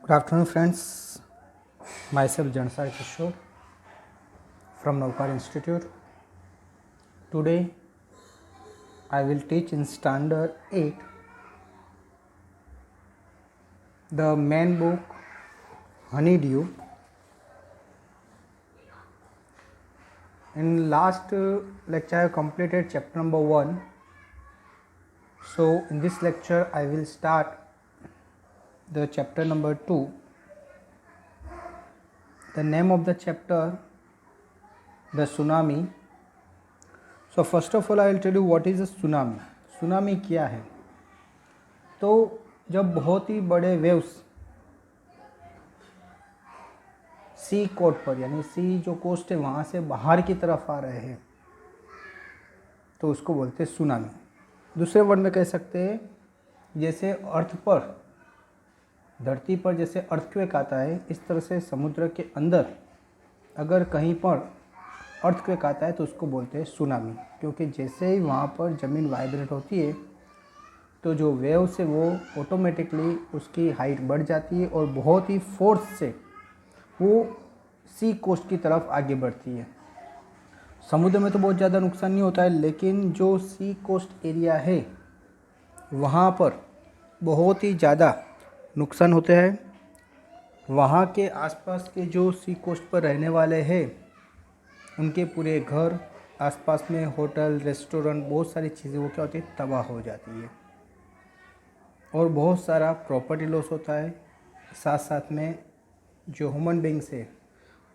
Good afternoon, friends. Myself, Jansar Kishore from Navkar Institute. Today, I will teach in Standard 8 the main book Honeydew. In last lecture, I have completed chapter number 1. So, in this lecture, I will start the chapter number 2. The name of the chapter, the tsunami. So first of all I will tell you what is a tsunami. Tsunami क्या है? तो जब बहुत ही बड़े waves सी coast पर यानी सी जो coast है वहाँ से बाहर की तरफ आ रहे हैं तो उसको बोलते हैं सुनामी। दूसरे वर्ड में कह सकते हैं जैसे अर्थ पर धरती पर जैसे अर्थक्वेक आता है इस तरह से समुद्र के अंदर अगर कहीं पर अर्थक्वेक आता है तो उसको बोलते हैं सुनामी, क्योंकि जैसे ही वहाँ पर ज़मीन वाइब्रेट होती है तो जो वेव से वो ऑटोमेटिकली उसकी हाइट बढ़ जाती है और बहुत ही फोर्स से वो सी कोस्ट की तरफ आगे बढ़ती है। समुद्र में तो बहुत ज़्यादा नुकसान नहीं होता है, लेकिन जो सी कोस्ट एरिया है वहाँ पर बहुत ही ज़्यादा नुकसान होते हैं। वहाँ के आसपास के जो सी कोस्ट पर रहने वाले हैं उनके पूरे घर, आसपास में होटल, रेस्टोरेंट, बहुत सारी चीज़ें वो क्या होती है तबाह हो जाती है और बहुत सारा प्रॉपर्टी लॉस होता है। साथ साथ में जो ह्यूमन बींग्स है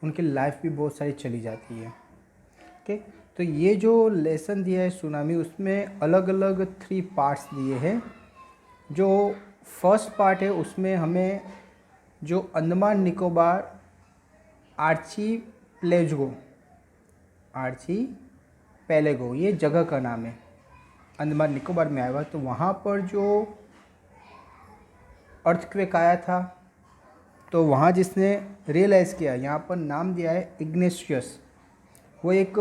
उनकी लाइफ भी बहुत सारी चली जाती है। ओके, तो ये जो लेसन दिया है सुनामी उसमें अलग अलग 3 पार्ट्स दिए हैं। जो फर्स्ट पार्ट है उसमें हमें जो अंडमान निकोबार आर्चीपेलेगो ये जगह का नाम है, अंडमान निकोबार में आया हुआ, तो वहाँ पर जो अर्थक्वेक आया था तो वहाँ जिसने रियलाइज़ किया, यहाँ पर नाम दिया है इग्नेशियस। वो एक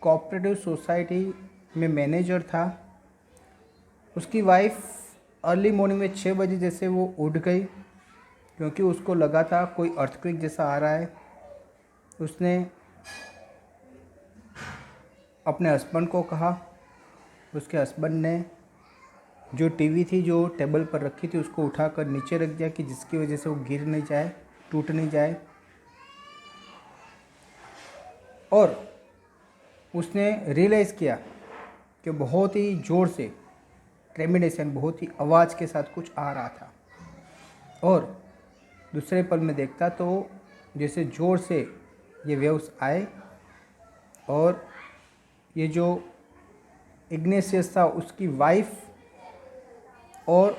कोऑपरेटिव सोसाइटी में मैनेजर था। उसकी वाइफ अर्ली मॉर्निंग में 6 बजे जैसे वो उठ गई क्योंकि उसको लगा था कोई अर्थक्वेक जैसा आ रहा है। उसने अपने हस्बैंड को कहा, उसके हस्बैंड ने जो टीवी थी जो टेबल पर रखी थी उसको उठाकर नीचे रख दिया कि जिसकी वजह से वो गिर नहीं जाए, टूट नहीं जाए। और उसने रियलाइज़ किया कि बहुत ही ज़ोर से ट्रेमिनेशन, बहुत ही आवाज़ के साथ कुछ आ रहा था और दूसरे पल में देखता तो जैसे ज़ोर से ये वेव्स आए और ये जो इग्नेशियस था उसकी वाइफ और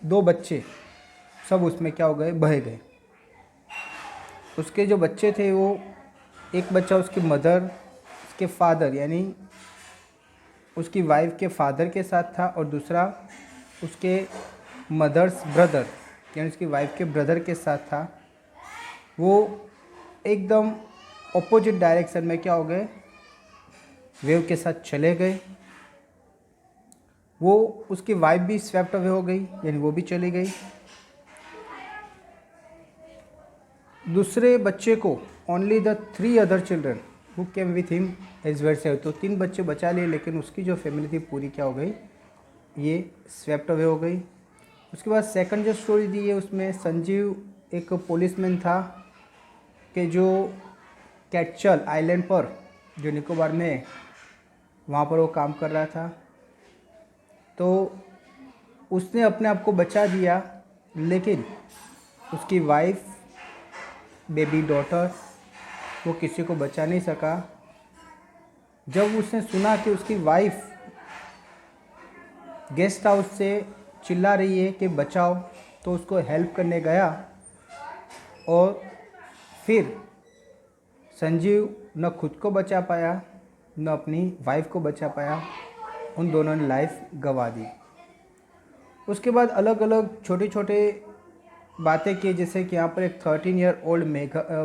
2 बच्चे सब उसमें क्या हो गए, बह गए। उसके जो बच्चे थे वो एक बच्चा उसकी मदर, उसके फादर यानी उसकी वाइफ के फादर के साथ था और दूसरा उसके मदर्स ब्रदर यानी उसकी वाइफ के ब्रदर के साथ था। वो एकदम ऑपोजिट डायरेक्शन में क्या हो गए, वेव के साथ चले गए। वो उसकी वाइफ भी स्वेप्ट अवे हो गई यानी वो भी चली गई। दूसरे बच्चे को only the 3 other children who came with him as well save, तो 3 बच्चे बचा लिए, लेकिन उसकी जो फैमिली थी पूरी क्या हो गई, ये स्वेप्ट अवे हो गई। उसके बाद सेकंड जो स्टोरी दी है उसमें संजीव एक पुलिसमैन था कि जो कैटचल आइलैंड पर जो निकोबार में वहाँ पर वो काम कर रहा था। तो उसने अपने आप को बचा दिया, लेकिन उसकी वाइफ, बेबी डॉटर वो किसी को बचा नहीं सका। जब उसने सुना कि उसकी वाइफ गेस्ट हाउस से चिल्ला रही है कि बचाओ, तो उसको हेल्प करने गया और फिर संजीव न खुद को बचा पाया न अपनी वाइफ को बचा पाया, उन दोनों ने लाइफ गंवा दी। उसके बाद अलग अलग छोटे छोटे बातें की, जैसे कि यहाँ पर एक 13 ईयर ओल्ड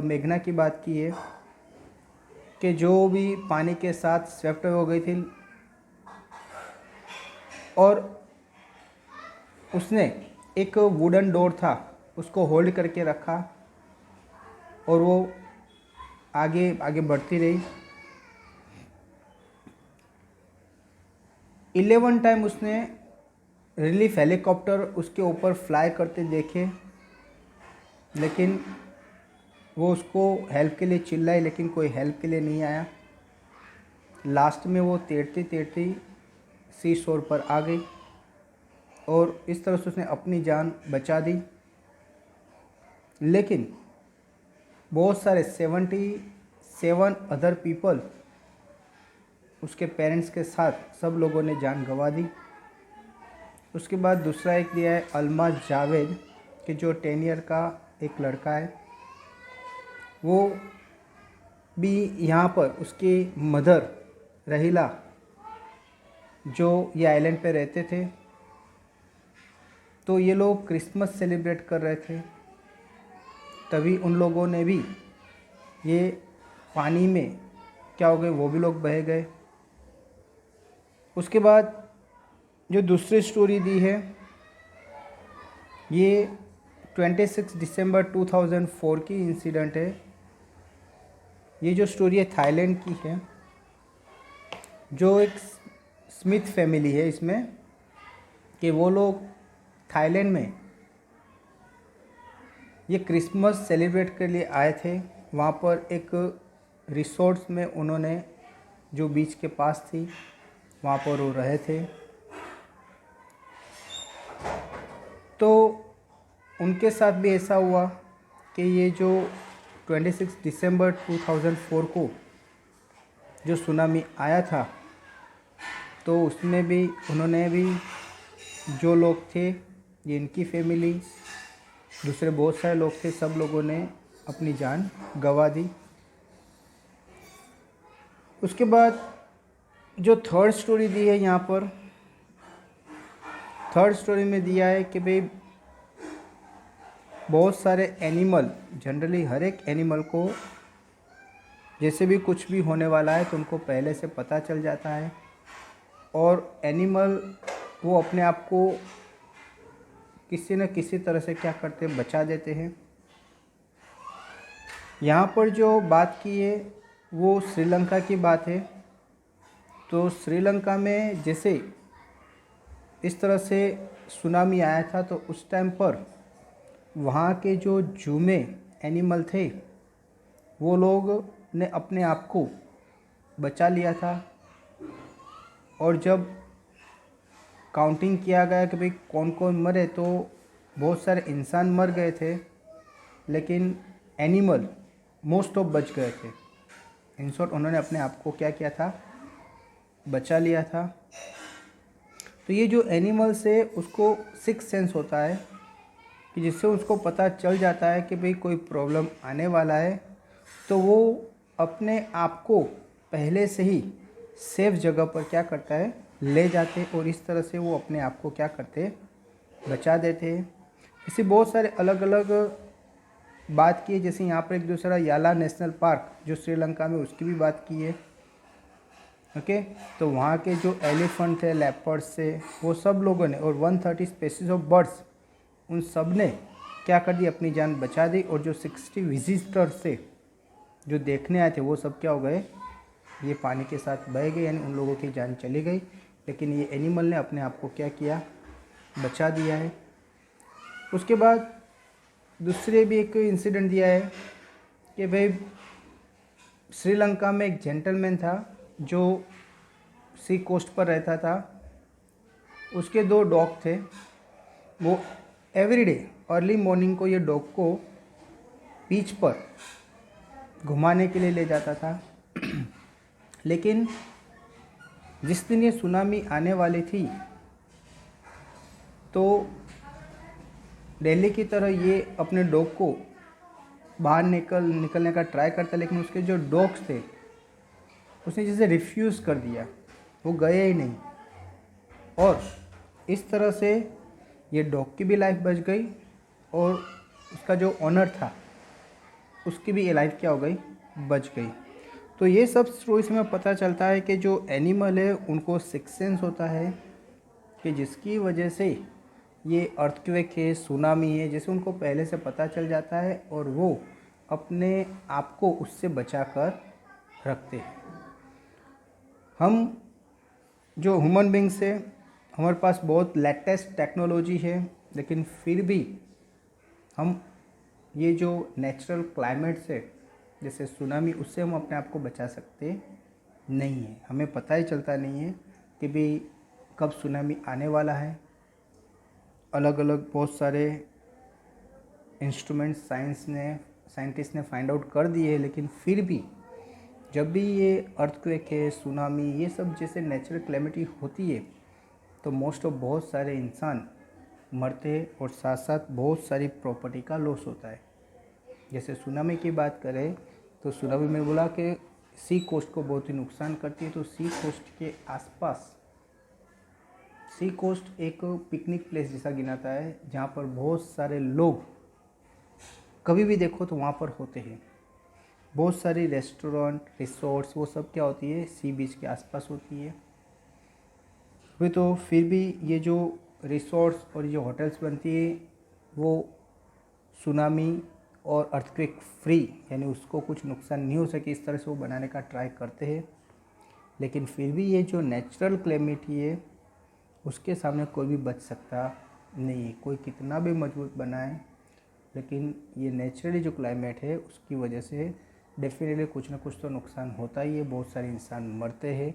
मेघना की बात की है कि जो भी पानी के साथ स्वेप्ट हो गई थी और उसने एक वुडन डोर था उसको होल्ड करके रखा और वो आगे आगे बढ़ती रही। 11 टाइम उसने रिलीफ हेलीकॉप्टर उसके ऊपर फ्लाई करते देखे, लेकिन वो उसको हेल्प के लिए चिल्लाई, लेकिन कोई हेल्प के लिए नहीं आया। लास्ट में वो तैरती तैरती सी शोर पर आ गई और इस तरह से उसने अपनी जान बचा दी। लेकिन बहुत सारे 77 अदर पीपल, उसके पेरेंट्स के साथ सब लोगों ने जान गंवा दी। उसके बाद दूसरा एक दिया है अल्मा जावेद कि जो 10 ईयर का एक लड़का है, वो भी यहाँ पर उसकी मदर रहीला जो ये आइलैंड पे रहते थे, तो ये लोग क्रिसमस सेलिब्रेट कर रहे थे। तभी उन लोगों ने भी ये पानी में क्या हो गए, वो भी लोग बह गए। उसके बाद जो दूसरी स्टोरी दी है ये 26 दिसंबर 2004 की इंसिडेंट है। ये जो स्टोरी है थाईलैंड की है। जो एक स्मिथ फैमिली है इसमें, कि वो लोग थाईलैंड में ये क्रिसमस सेलिब्रेट के लिए आए थे। वहाँ पर एक रिसोर्ट्स में उन्होंने, जो बीच के पास थी, वहाँ पर वो रहे थे। तो उनके साथ भी ऐसा हुआ कि ये जो 26 दिसंबर 2004 को जो सुनामी आया था, तो उसमें भी उन्होंने भी, जो लोग थे, ये इनकी फैमिली, दूसरे बहुत सारे लोग थे, सब लोगों ने अपनी जान गंवा दी। उसके बाद जो थर्ड स्टोरी दी है यहाँ पर, थर्ड स्टोरी में दिया है कि भाई बहुत सारे एनिमल, जनरली हर एक एनिमल को जैसे भी कुछ भी होने वाला है तो उनको पहले से पता चल जाता है, और एनिमल वो अपने आप को किसी न किसी तरह से क्या करते हैं, बचा देते हैं। यहाँ पर जो बात की है वो श्रीलंका की बात है। तो श्रीलंका में जैसे इस तरह से सुनामी आया था, तो उस टाइम पर वहाँ के जो जू में एनिमल थे, वो लोग ने अपने आप को बचा लिया था। और जब काउंटिंग किया गया कि भाई कौन कौन मरे, तो बहुत सारे इंसान मर गए थे, लेकिन एनिमल मोस्ट ऑफ बच गए थे। इन शॉर्ट उन्होंने अपने आप को क्या किया था, बचा लिया था। तो ये जो एनिमल्स है उसको सिक्स सेंस होता है कि जिससे उसको पता चल जाता है कि भाई कोई प्रॉब्लम आने वाला है, तो वो अपने आप को पहले से ही सेफ जगह पर क्या करता है, ले जाते, और इस तरह से वो अपने आप को क्या करते, बचा देते हैं। इसी बहुत सारे अलग अलग बात की है, जैसे यहाँ पर एक दूसरा याला नेशनल पार्क जो श्रीलंका में, उसकी भी बात की है। ओके, तो वहाँ के जो एलिफेंट थे, लेपर्ड्स थे, वो सब लोगों ने, और 130 स्पेसीज ऑफ बर्ड्स, उन सब ने क्या कर दी, अपनी जान बचा दी। और जो 60 विजिटर्स थे जो देखने आए थे, वो सब क्या हो गए, ये पानी के साथ बह गए, यानी उन लोगों की जान चली गई। लेकिन ये एनिमल ने अपने आप को क्या किया, बचा दिया है। उसके बाद दूसरे भी एक इंसिडेंट दिया है कि भाई श्रीलंका में एक जेंटलमैन था जो सी कोस्ट पर रहता था। उसके 2 डॉग थे। वो एवरीडे अर्ली मॉर्निंग को ये डॉग को बीच पर घुमाने के लिए ले जाता था। लेकिन जिस दिन ये सुनामी आने वाली थी, तो दिल्ली की तरह ये अपने डॉग को बाहर निकलने का ट्राई करता, लेकिन उसके जो डॉग्स थे उसने जैसे रिफ्यूज़ कर दिया, वो गए ही नहीं। और इस तरह से ये डॉग की भी लाइफ बच गई, और उसका जो ओनर था उसकी भी लाइफ क्या हो गई, बच गई। तो ये सब स्टोरी से हमें पता चलता है कि जो एनिमल है उनको सिक्स सेंस होता है, कि जिसकी वजह से ये अर्थक्वेक है, सुनामी है, जैसे उनको पहले से पता चल जाता है और वो अपने आप को उससे बचा कर रखते हैं। हम जो ह्यूमन बींग्स है, हमारे पास बहुत लेटेस्ट टेक्नोलॉजी है, लेकिन फिर भी हम ये जो नेचुरल क्लाइमेट से जैसे सुनामी, उससे हम अपने आप को बचा सकते नहीं है। हमें पता ही चलता नहीं है कि भी कब सुनामी आने वाला है। अलग अलग बहुत सारे इंस्ट्रूमेंट साइंटिस्ट ने फाइंड आउट कर दिए, लेकिन फिर भी जब भी ये अर्थक्वेक है, सुनामी, ये सब जैसे नेचुरल कैलेमिटी होती है तो मोस्ट ऑफ बहुत सारे इंसान मरते हैं और साथ साथ बहुत सारी प्रॉपर्टी का लॉस होता है। जैसे सुनामी की बात करें तो सुनामी में बोला कि सी कोस्ट को बहुत ही नुकसान करती है। तो सी कोस्ट के आसपास, सी कोस्ट एक पिकनिक प्लेस जैसा गिनाता है जहाँ पर बहुत सारे लोग कभी भी देखो तो वहाँ पर होते हैं। बहुत सारी रेस्टोरेंट, रिसोर्ट्स, वो सब क्या होती है, सी बीच के आसपास होती है। वे तो फिर भी ये जो रिसोर्ट्स और ये जो होटल्स बनती है वो सुनामी और अर्थक्वेक फ्री, यानी उसको कुछ नुकसान नहीं हो सके इस तरह से वो बनाने का ट्राई करते हैं। लेकिन फिर भी ये जो नेचुरल कैलेमिटी है उसके सामने कोई भी बच सकता नहीं है। कोई कितना भी मजबूत बनाए, लेकिन ये नेचुरली जो क्लाइमेट है उसकी वजह से डेफिनेटली कुछ ना कुछ तो नुकसान होता ही है। बहुत सारे इंसान मरते हैं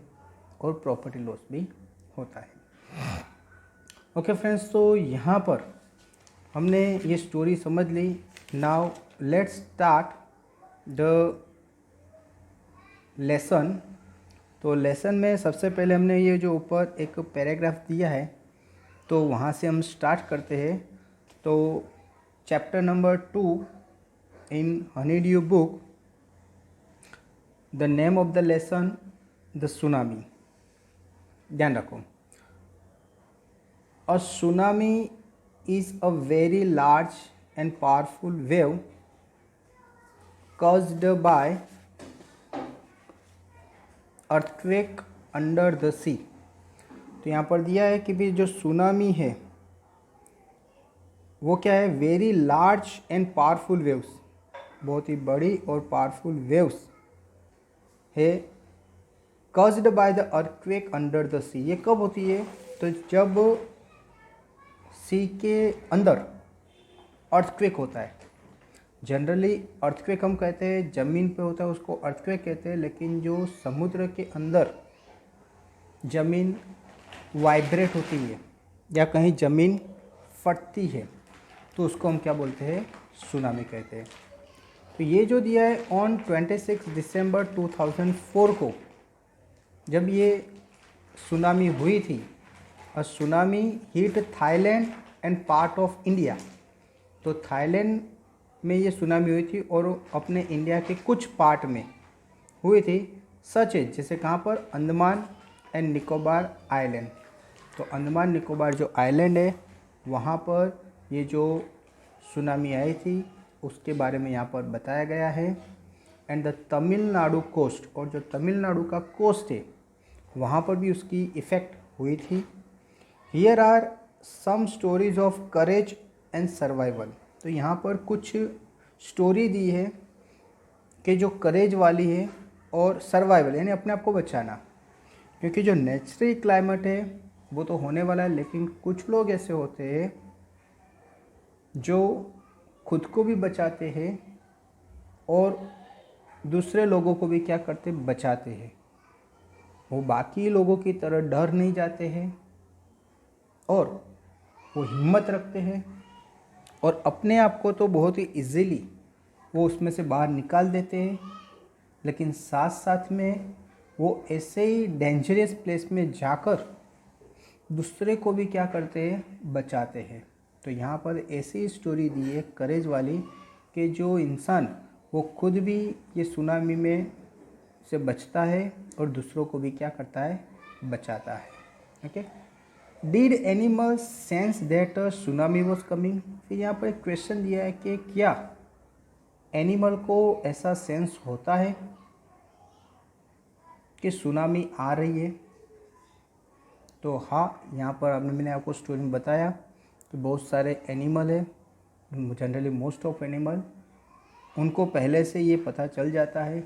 और प्रॉपर्टी लॉस भी होता है। ओके फ्रेंड्स, तो यहाँ पर हमने ये स्टोरी समझ ली। Now let's start the lesson. तो लेसन में सबसे पहले हमने ये जो ऊपर एक पैराग्राफ दिया है तो वहाँ से हम स्टार्ट करते हैं। तो chapter number 2 in honeydew book, the name of the lesson the tsunami. ध्यान रखो, अ tsunami is a very large and powerful wave caused by earthquake under the sea। तो यहाँ पर दिया है कि भी जो सुनामी है वो क्या है, very large and powerful waves, बहुत ही बड़ी और पावरफुल वेव्स है, caused by the earthquake under the sea। ये कब होती है, तो जब सी के अंदर अर्थक्वेक होता है। जनरली अर्थक्वेक हम कहते हैं ज़मीन पे होता है उसको अर्थक्वेक कहते हैं, लेकिन जो समुद्र के अंदर ज़मीन वाइब्रेट होती है या कहीं ज़मीन फटती है तो उसको हम क्या बोलते हैं, सुनामी कहते हैं। तो ये जो दिया है ऑन 26 दिसंबर 2004 को जब ये सुनामी हुई थी, अ tsunami hit Thailand and part of India. तो थाईलैंड में ये सुनामी हुई थी और अपने इंडिया के कुछ पार्ट में हुई थी। सच है, जैसे कहाँ पर, अंडमान एंड निकोबार आइलैंड। तो अंडमान निकोबार जो आइलैंड है वहाँ पर ये जो सुनामी आई थी उसके बारे में यहाँ पर बताया गया है। एंड द तमिलनाडु कोस्ट, और जो तमिलनाडु का कोस्ट है वहाँ पर भी उसकी इफ़ेक्ट हुई थी। Here are some stories of courage and survival. तो यहाँ पर कुछ स्टोरी दी है कि जो करेज वाली है और सर्वाइवल यानी अपने आप को बचाना, क्योंकि जो नेचुरल क्लाइमेट है वो तो होने वाला है, लेकिन कुछ लोग ऐसे होते हैं जो खुद को भी बचाते हैं और दूसरे लोगों को भी क्या करते, बचाते हैं। वो बाकी लोगों की तरह डर नहीं जाते हैं और वो हिम्मत रखते हैं और अपने आप को तो बहुत ही इजीली वो उसमें से बाहर निकाल देते हैं, लेकिन साथ साथ में वो ऐसे ही डेंजरस प्लेस में जाकर दूसरे को भी क्या करते हैं, बचाते हैं। तो यहाँ पर ऐसी स्टोरी दी है करेज वाली कि जो इंसान वो खुद भी ये सुनामी में से बचता है और दूसरों को भी क्या करता है, बचाता है। Okay, did animals sense that a tsunami was coming. फिर यहाँ पर एक क्वेश्चन दिया है कि क्या एनिमल को ऐसा सेंस होता है कि सुनामी आ रही है। तो हाँ, यहाँ पर मैंने आपको स्टोरी में बताया तो बहुत सारे एनिमल है, जनरली मोस्ट ऑफ एनिमल, उनको पहले से ये पता चल जाता है,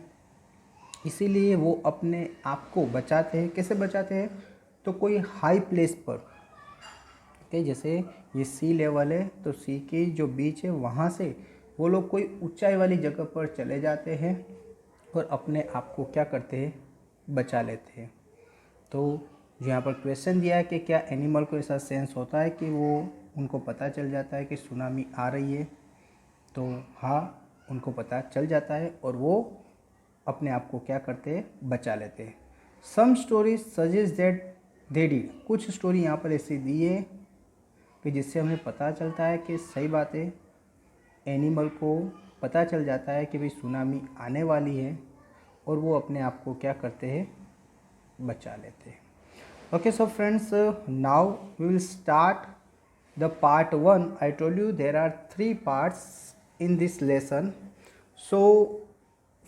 इसीलिए वो अपने आप को बचाते हैं। कैसे बचाते हैं? तो कोई हाई प्लेस पर, ओके, जैसे ये सी लेवल है तो सी की जो बीच है वहाँ से वो लोग कोई ऊंचाई वाली जगह पर चले जाते हैं और अपने आप को क्या करते हैं? बचा लेते हैं। तो जो यहाँ पर क्वेश्चन दिया है कि क्या एनिमल को ऐसा सेंस होता है कि वो उनको पता चल जाता है कि सुनामी आ रही है? तो हाँ, उनको पता चल जाता है और वो अपने आप को क्या करते हैं? बचा लेते हैं। Some stories suggest that they did, कुछ स्टोरी यहाँ पर ऐसी दी है कि जिससे हमें पता चलता है कि सही बात है, एनिमल को पता चल जाता है कि भाई सुनामी आने वाली है और वो अपने आप को क्या करते हैं? बचा लेते हैं। Okay, so friends, now we will start the part 1. I told you there are 3 parts in this lesson. So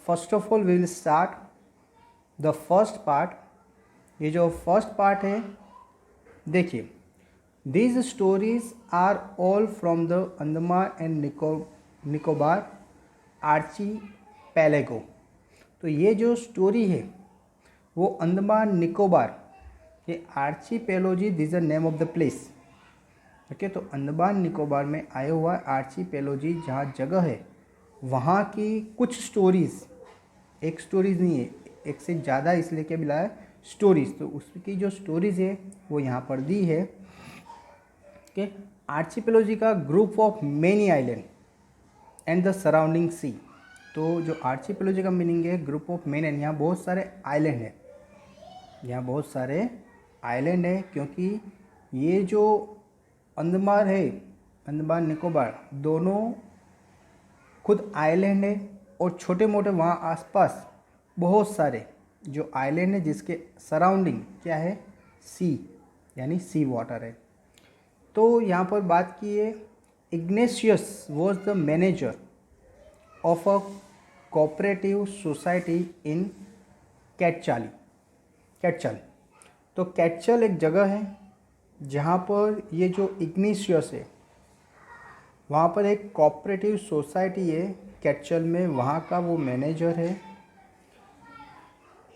first of all we will start the first part. ये जो फर्स्ट पार्ट है, देखिए, these stories are all from the Andaman and Nicobar archipelago. तो ये जो story है वो अंडमान निकोबार, ये archipelago, this is the name of the place. Okay, तो अंडमान निकोबार में आया हुआ आर्चीपेलागो जहाँ जगह है, वहाँ की कुछ स्टोरीज़, एक स्टोरीज़ नहीं है, एक से ज़्यादा इसलिए क्या मिला है? स्टोरीज़. तो उसकी जो स्टोरीज़ है वो यहाँ पर दी है कि आर्चीपेलागो का group of many island and the surrounding sea. तो जो आर्चीपेलागो का मीनिंग है ग्रुप ऑफ मेनी, यहाँ बहुत सारे आइलैंड हैं, यहाँ बहुत सारे आइलैंड है, क्योंकि ये जो अंडमान है, अंडमान निकोबार, दोनों खुद आइलैंड है और छोटे मोटे वहाँ आसपास बहुत सारे जो आइलैंड है जिसके सराउंडिंग क्या है? सी, यानी सी वाटर है. तो यहाँ पर बात की है, Ignatius was the manager of a cooperative society in Katchal. तो कैटचल एक जगह है जहाँ पर ये जो इग्नेशियस है, वहाँ पर एक कोऑपरेटिव सोसाइटी है कैटचल में, वहाँ का वो मैनेजर है.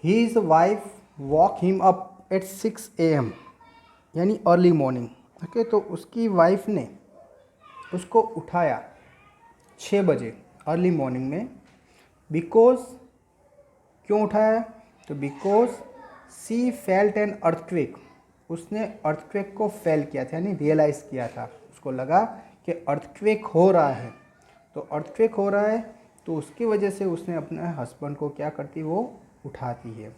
His wife woke him up at 6 AM, यानी अर्ली मॉर्निंग. ओके, तो उसकी वाइफ ने उसको उठाया 6 बजे अर्ली मॉर्निंग में. बिकॉज, क्यों उठाया? तो because C felt an earthquake, उसने अर्थक्वेक को फेल किया था, यानी रियलाइज़ किया था, उसको लगा कि अर्थक्वेक हो रहा है. तो अर्थक्वेक हो रहा है तो उसकी वजह से उसने अपने हस्बैंड को क्या करती, वो उठाती है.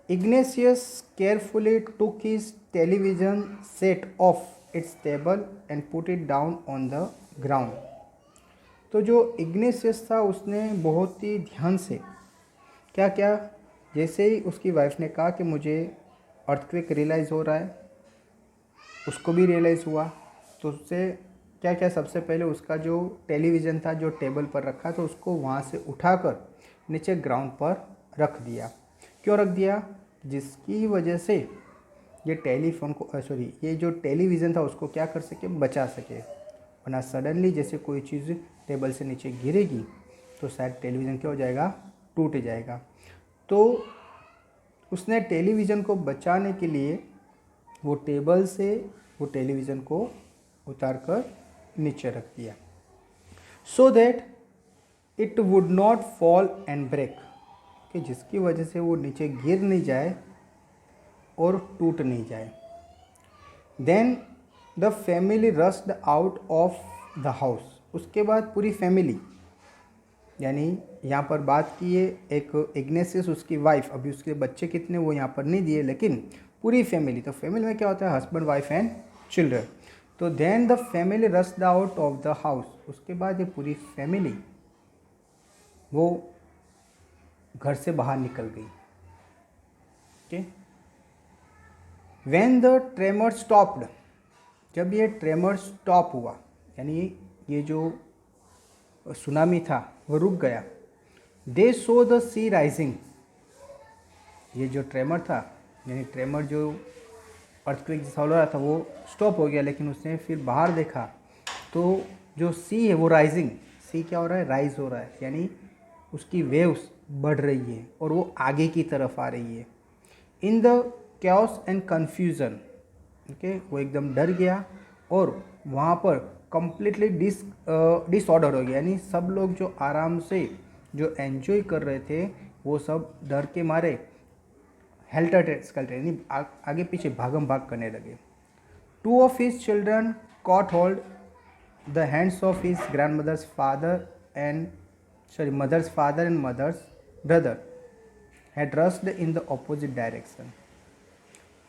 Ignatius carefully took his television set of its table and put it down on the ground. तो जो इग्नेशियस था उसने बहुत ही ध्यान से क्या क्या, जैसे ही उसकी वाइफ ने कहा कि मुझे अर्थक्वेक रियलाइज़ हो रहा है, उसको भी रियलाइज़ हुआ, तो उससे क्या क्या, सबसे पहले उसका जो टेलीविज़न था जो टेबल पर रखा था उसको वहाँ से उठाकर नीचे ग्राउंड पर रख दिया. क्यों रख दिया? जिसकी वजह से ये टेलीफोन को ये जो टेलीविज़न था उसको क्या कर सके? बचा सके. वरना सडनली जैसे कोई चीज़ टेबल से नीचे गिरेगी तो शायद टेलीविज़न क्या हो जाएगा? टूट जाएगा. तो उसने टेलीविज़न को बचाने के लिए वो टेबल से वो टेलीविज़न को उतार कर नीचे रख दिया, so that it would not fall and break, कि जिसकी वजह से वो नीचे गिर नहीं जाए और टूट नहीं जाए. Then the family rushed out of the house. उसके बाद पूरी फैमिली, यानी यहाँ पर बात की है एक इग्नेशियस, उसकी वाइफ, अभी उसके बच्चे कितने वो यहाँ पर नहीं दिए, लेकिन पूरी फैमिली. तो फैमिली में क्या होता है? Husband, wife and children. तो then the family rushed out of the house. उसके बाद ये पूरी फैमिली वो घर से बाहर निकल गई. Okay, when the tremor stopped, जब ये ट्रेमर स्टॉप हुआ, यानी ये जो सुनामी था वो रुक गया. दे सो द सी राइजिंग, ये जो ट्रेमर था, यानी ट्रेमर जो अर्थक्वेक जैसा हो रहा था वो स्टॉप हो गया, लेकिन उसने फिर बाहर देखा तो जो सी है वो राइजिंग, सी क्या हो रहा है, राइज हो रहा है, यानी उसकी वेव्स बढ़ रही है और वो आगे की तरफ आ रही है। In the chaos and confusion, okay, वो एकदम डर गया और वहाँ पर कंप्लीटली डिसऑर्डर हो गया, यानी सब लोग जो आराम से जो एंजॉय कर रहे थे वो सब डर के मारे हेल्टर स्कल्टर यानी आगे पीछे भागम भाग करने लगे। Two of his children caught hold the hands of his grandmother's father and mother's father and mother's brother had rushed in the opposite direction.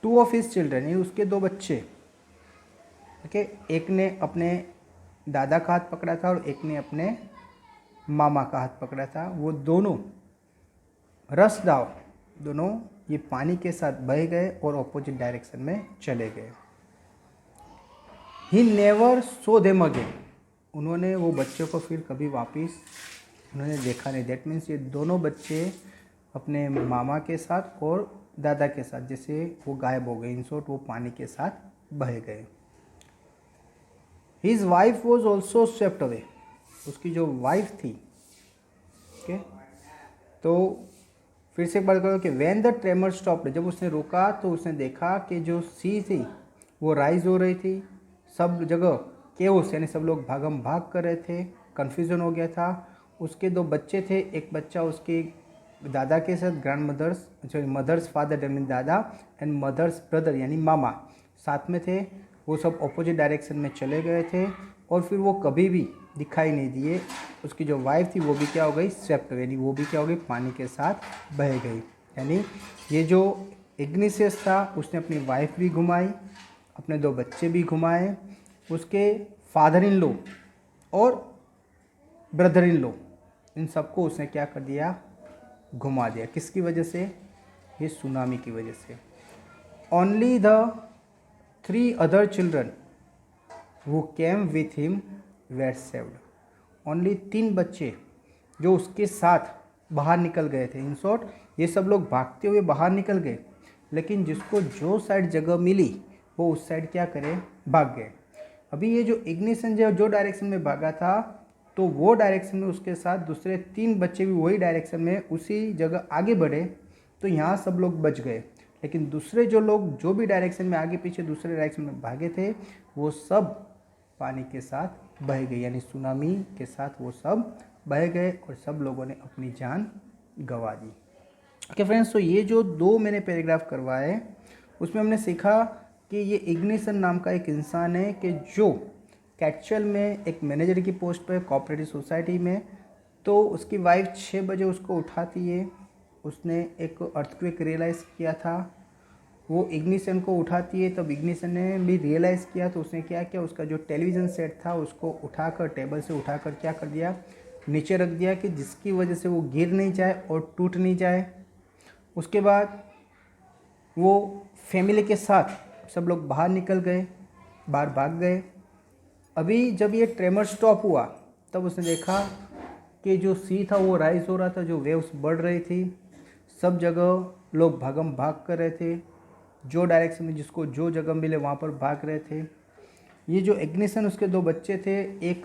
Two of his children यानी उसके दो बच्चे, ओके, एक ने अपने दादा का हाथ पकड़ा था और एक ने अपने मामा का हाथ पकड़ा था। वो दोनों रस दाव, दोनों ये पानी के साथ बह गए और ऑपोजिट डायरेक्शन में चले गए। He never so them again, उन्होंने वो बच्चों को फिर कभी वापस उन्होंने देखा नहीं। दैट मीन्स ये दोनों बच्चे अपने मामा के साथ और दादा के साथ जैसे वो गायब हो गए, इन शॉर्ट वो पानी के साथ बह गए। His wife was also swept away, उसकी जो वाइफ थी, ओके, तो फिर से एक बात करो कि व्हेन द ट्रेमर स्टॉप्ड, जब उसने रुका तो उसने देखा कि जो सी थी वो राइज हो रही थी, सब जगह केओस यानी सब लोग भागम भाग कर रहे थे, कन्फ्यूजन हो गया था। उसके दो बच्चे थे, एक बच्चा उसके दादा के साथ ग्रैंड मदर्स मदर्स फादर यानी दादा एंड मदर्स ब्रदर यानी मामा साथ में थे, वो सब ऑपोजिट डायरेक्शन में चले गए थे और फिर वो कभी भी दिखाई नहीं दिए। उसकी जो वाइफ थी वो भी क्या हो गई, स्वेप्ट यानी वो भी क्या हो गई, पानी के साथ बह गई। यानी ये जो इग्निशियस था उसने अपनी वाइफ भी घुमाई, अपने दो बच्चे भी घुमाए, उसके फादर इन लॉ और ब्रदर इन लॉ इन सबको उसने क्या कर दिया, घुमा दिया। किसकी वजह से, ये सुनामी की वजह से। Only the 3 other children who came with him were saved, only 3 बच्चे जो उसके साथ बाहर निकल गए थे। इन शॉर्ट ये सब लोग भागते हुए बाहर निकल गए, लेकिन जिसको जो साइड जगह मिली वो उस साइड क्या करे, भाग गए। अभी ये जो इग्निशन जो डायरेक्शन में भागा था तो वो डायरेक्शन में उसके साथ दूसरे 3 बच्चे भी वही डायरेक्शन में उसी जगह आगे बढ़े, तो यहाँ सब लोग बच गए। लेकिन दूसरे जो लोग जो भी डायरेक्शन में आगे पीछे दूसरे डायरेक्शन में भागे थे वो सब पानी के साथ बह गए, यानी सुनामी के साथ वो सब बह गए और सब लोगों ने अपनी जान गंवा दी। ओके फ्रेंड्स, तो ये जो 2 मैंने पैराग्राफ करवाए उसमें हमने सीखा कि ये इग्निशन नाम का एक इंसान है कि जो कैक्चुअल में एक मैनेजर की पोस्ट पर कोऑपरेटिव सोसाइटी में, तो उसकी वाइफ 6 बजे उसको उठाती है। उसने एक अर्थक्वेक रियलाइज़ किया था, वो इग्निशन को उठाती है, तब इग्निशन ने भी रियलाइज़ किया तो उसने क्या किया, उसका जो टेलीविज़न सेट था उसको उठाकर टेबल से उठाकर क्या कर दिया, नीचे रख दिया कि जिसकी वजह से वो गिर नहीं जाए और टूट नहीं जाए। उसके बाद वो फैमिली के साथ सब लोग बाहर निकल गए, बाहर भाग गए। अभी जब ये ट्रेमर स्टॉप हुआ तब उसने देखा कि जो सी था वो राइज हो रहा था, जो वेव्स बढ़ रही थी, सब जगह लोग भागम भाग कर रहे थे, जो डायरेक्शन में जिसको जो जगह मिले वहाँ पर भाग रहे थे। ये जो इग्निशन उसके 2 बच्चे थे, एक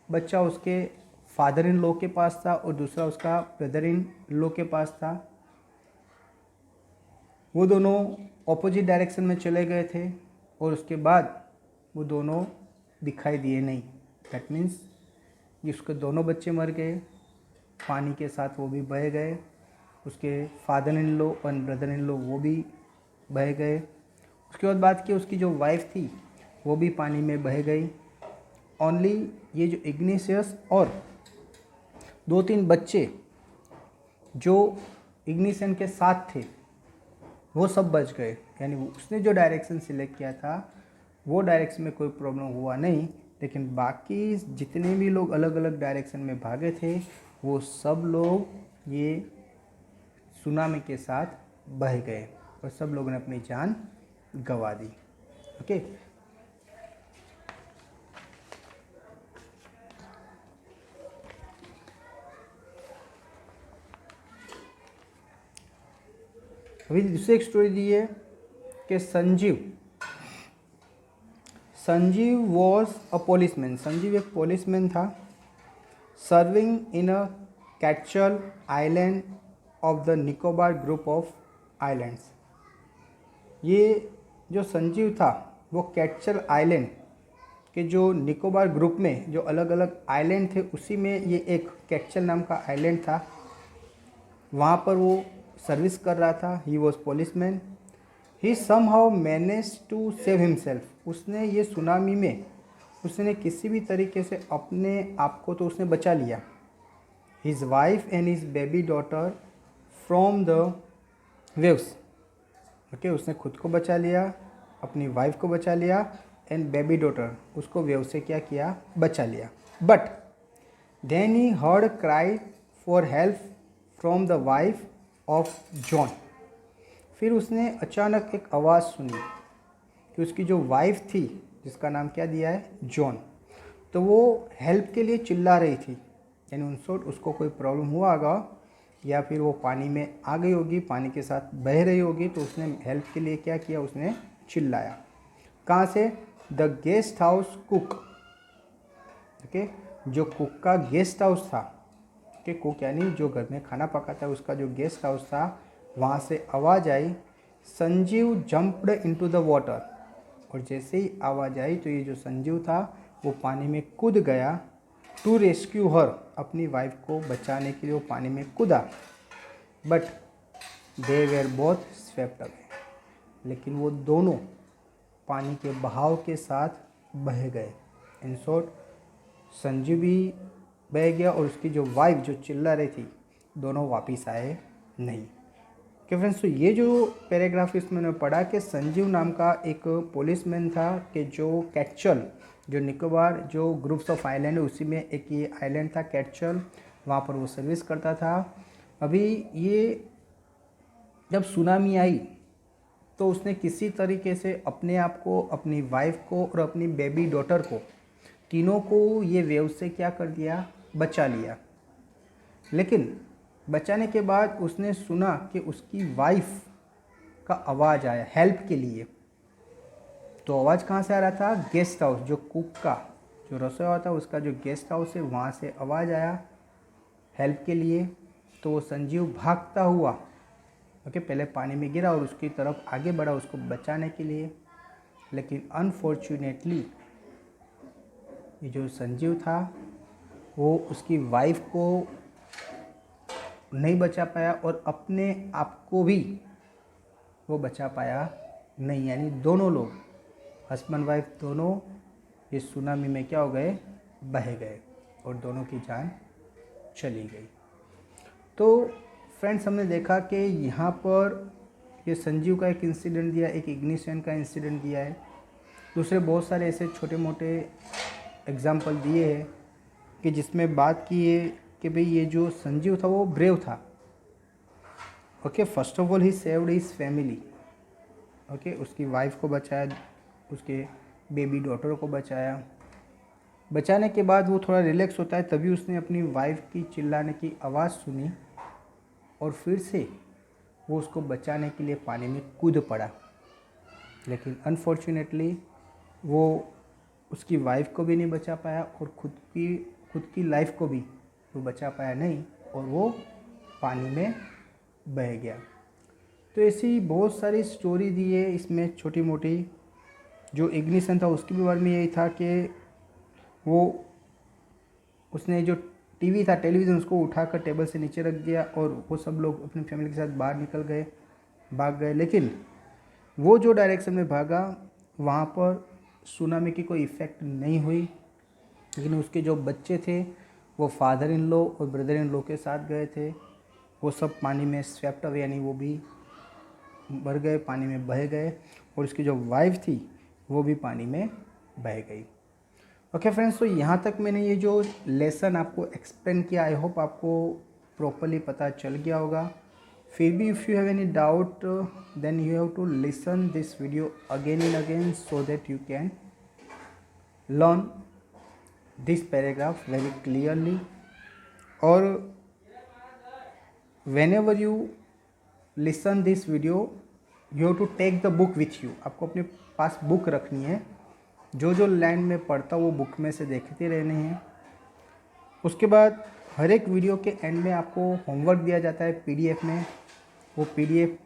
बच्चा उसके फादर इन लॉ के पास था और दूसरा उसका ब्रदर इन लॉ के पास था। वो दोनों ऑपोजिट डायरेक्शन में चले गए थे और उसके बाद वो दोनों दिखाई दिए नहीं। दैट मीन्स उसके दोनों बच्चे मर गए, पानी के साथ वो भी बह गए, उसके फादर इन लॉ और ब्रदर इन लॉ वो भी बह गए। उसके बाद बात की उसकी जो वाइफ थी वो भी पानी में बह गई। ओनली ये जो इग्निशियस और 2-3 बच्चे जो इग्निशन के साथ थे वो सब बच गए, यानी उसने जो डायरेक्शन सिलेक्ट किया था वो डायरेक्शन में कोई प्रॉब्लम हुआ नहीं, लेकिन बाकी जितने भी लोग अलग अलग डायरेक्शन में भागे थे वो सब लोग ये सुनामी के साथ बह गए और सब लोगों ने अपनी जान गंवा दी। ओके, अभी दूसरी एक स्टोरी दी है कि संजीव वॉज अ पोलिसमैन, संजीव एक पोलिसमैन था, serving in a कैचल island of the Nicobar group of islands. ये जो संजीव था वो कैचल आइलैंड के जो निकोबार ग्रुप में जो अलग अलग आइलैंड थे उसी में ये एक कैचल नाम का आइलैंड था, वहाँ पर वो सर्विस कर रहा था। He was policeman. He somehow manage to save himself. उसने ये सुनामी में उसने किसी भी तरीके से अपने आप को तो उसने बचा लिया। His wife and his baby daughter from the waves. Okay, उसने खुद को बचा लिया, अपनी वाइफ को बचा लिया, एंड बेबी डॉटर उसको वेव से क्या किया, बचा लिया। But then he heard cry for help from the wife of John. फिर उसने अचानक एक आवाज़ सुनी कि उसकी जो वाइफ थी, जिसका नाम क्या दिया है, जॉन, तो वो हेल्प के लिए चिल्ला रही थी। यानी उन शॉर्ट उसको कोई प्रॉब्लम हुआ होगा या फिर वो पानी में आ गई होगी, पानी के साथ बह रही होगी, तो उसने हेल्प के लिए क्या किया, उसने चिल्लाया। कहाँ से? The guest house cook. Okay, जो कुक का गेस्ट हाउस था, कि कुक यानी जो घर में खाना पकाता है उसका जो गेस्ट हाउस था, वहाँ से आवाज़ आई, Sanjeev jumped into the water. और जैसे ही आवाज़ आई तो ये जो संजीव था वो पानी में कूद गया, टू रेस्क्यू हर, अपनी वाइफ को बचाने के लिए वो पानी में कूदा। But they were both swept away, लेकिन वो दोनों पानी के बहाव के साथ बह गए। इन शॉर्ट, संजीव भी बह गया और उसकी जो वाइफ जो चिल्ला रही थी, दोनों वापस आए नहीं। कि फ्रेंड्स, तो ये जो पैराग्राफ इसमें मैंने पढ़ा कि संजीव नाम का एक पुलिसमैन था कि जो कैचल, जो निकोबार जो ग्रुप्स ऑफ आइलैंड है उसी में एक ये आइलैंड था कैचल, वहाँ पर वो सर्विस करता था। अभी ये जब सुनामी आई तो उसने किसी तरीके से अपने आप को, अपनी वाइफ को और अपनी बेबी डॉटर को, तीनों को ये वेव से क्या कर दिया, बचा लिया। लेकिन बचाने के बाद उसने सुना कि उसकी वाइफ का आवाज़ आया हेल्प के लिए। तो आवाज़ कहाँ से आ रहा था? गेस्ट हाउस, जो कुक का जो रसोई था उसका जो गेस्ट हाउस है वहाँ से आवाज़ आया हेल्प के लिए। तो वो संजीव भागता हुआ ओके पहले पानी में गिरा और उसकी तरफ आगे बढ़ा उसको बचाने के लिए। लेकिन अनफॉर्चुनेटली ये जो संजीव था वो उसकी वाइफ को नहीं बचा पाया और अपने आप को भी वो बचा पाया नहीं। यानी दोनों लोग, हस्बैंड वाइफ दोनों, ये सुनामी में क्या हो गए, बह गए और दोनों की जान चली गई। तो फ्रेंड्स, हमने देखा कि यहाँ पर ये संजीव का एक इंसिडेंट दिया, एक इग्निशन का इंसिडेंट दिया है, दूसरे बहुत सारे ऐसे छोटे मोटे एग्जाम्पल दिए हैं कि जिसमें बात की है कि भाई ये जो संजीव था वो ब्रेव था। Okay, first of all he saved his family. Okay, उसकी वाइफ को बचाया, उसके बेबी डॉटर को बचाया। बचाने के बाद वो थोड़ा रिलैक्स होता है, तभी उसने अपनी वाइफ की चिल्लाने की आवाज़ सुनी और फिर से वो उसको बचाने के लिए पानी में कूद पड़ा। लेकिन अनफॉर्चुनेटली वो उसकी वाइफ को भी नहीं बचा पाया और खुद की लाइफ को भी वो बचा पाया नहीं और वो पानी में बह गया। तो ऐसी बहुत सारी स्टोरी दी है इसमें छोटी मोटी। जो इग्निशन था उसके भी बारे में यही था कि वो उसने जो टीवी था, टेलीविज़न, उसको उठाकर टेबल से नीचे रख दिया और वो सब लोग अपनी फैमिली के साथ बाहर निकल गए, भाग गए। लेकिन वो जो डायरेक्शन में भागा वहाँ पर सुनामी की कोई इफ़ेक्ट नहीं हुई। लेकिन उसके जो बच्चे थे वो फादर इन लॉ और ब्रदर इन लॉ के साथ गए थे, वो सब पानी में स्वेप्ट अवे, यानी वो भी भर गए, पानी में बह गए और उसकी जो वाइफ थी वो भी पानी में बह गई। ओके फ्रेंड्स, तो यहाँ तक मैंने ये जो लेसन आपको एक्सप्लेन किया, आई होप आपको प्रॉपरली पता चल गया होगा। फिर भी if you have any doubt then you have to listen this video again and again so that you can learn this paragraph very clearly. और whenever you listen this video you have to take the book with you, आपको अपने पास book रखनी है, जो जो line में पढ़ता वो बुक में से देखते रहने हैं। उसके बाद हर एक वीडियो के एंड में आपको होमवर्क दिया जाता है पीडीएफ में, वो पीडीएफ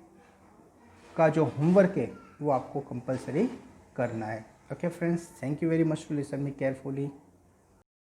का जो होमवर्क है वो आपको कंपलसरी करना है। Okay friends, thank you very much to listen me carefully.